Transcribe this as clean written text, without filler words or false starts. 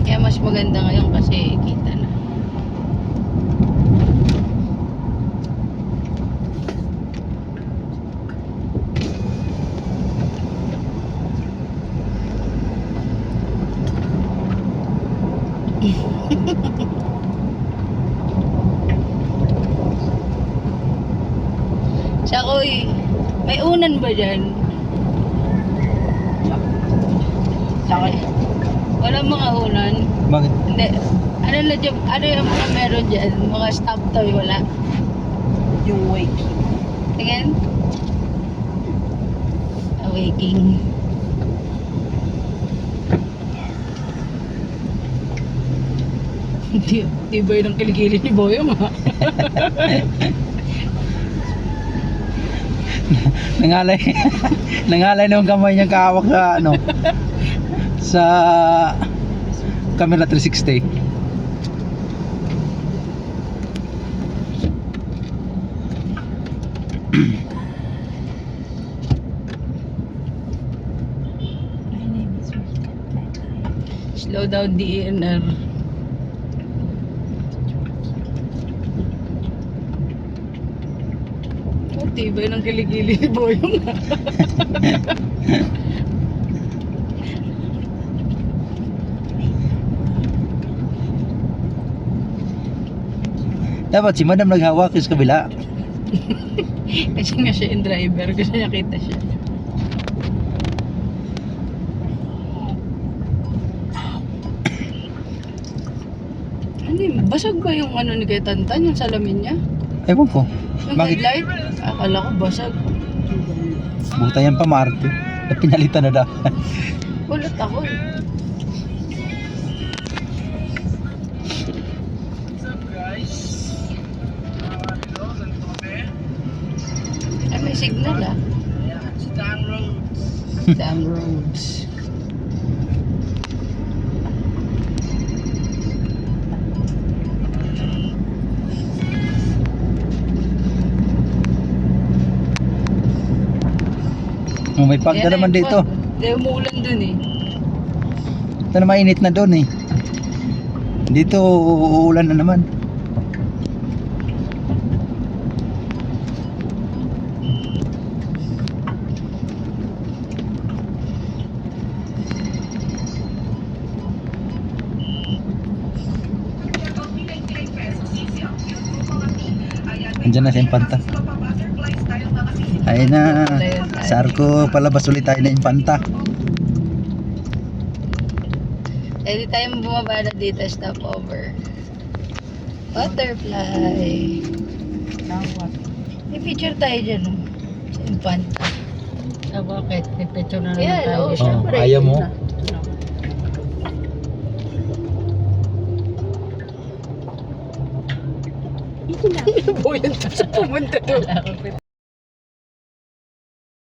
Kaya mas maganda ngayon kasi kita na. Sakoy, may unan ba dyan? Sakay. Walang mga unan? Bakit? Hindi. Ano na dyan? Ano yung mga meron dyan? Mga stop toy, wala? Yung wake. Tingin? Awaking. Di ba yun ang kiligili ni Boyong ha? Nangalay. Nangalay na yung kamay niya kahawak sa ano. Sa camera 360. Slow down DNR. Oh, tibay ng kiligili ni Boyong ha? Dapat si madam naghawak sa kabila. Kasi nga siya yung driver, gusto niya kita siya. Ano yun? Basag ba yung ano ni Kuya Tantan, yung salamin niya? Ewan ko. Yung Bakit? headlight? Akala ko basag. Buta yan pa Marte. Pinalitan na daw. Ulat ako eh. Ay, may signal ah. Dam roads. Oh, may pagda Ayan, naman ayun dito. po. Hindi, umuulan dun eh. Ito na mainit na doon eh. Dito uulan na naman. Andiyan na si Infanta. Ayun na. Sarko, palabas ulit tayo na Infanta. Pwede tayong bumaba na dito, stop over. Butterfly. May picture tayo dyan, no? Sa Infanta. Ah, bakit? May picture na naman Yan, tayo. oo, syempre. ayaw mo? Boy, ang pumunta doon.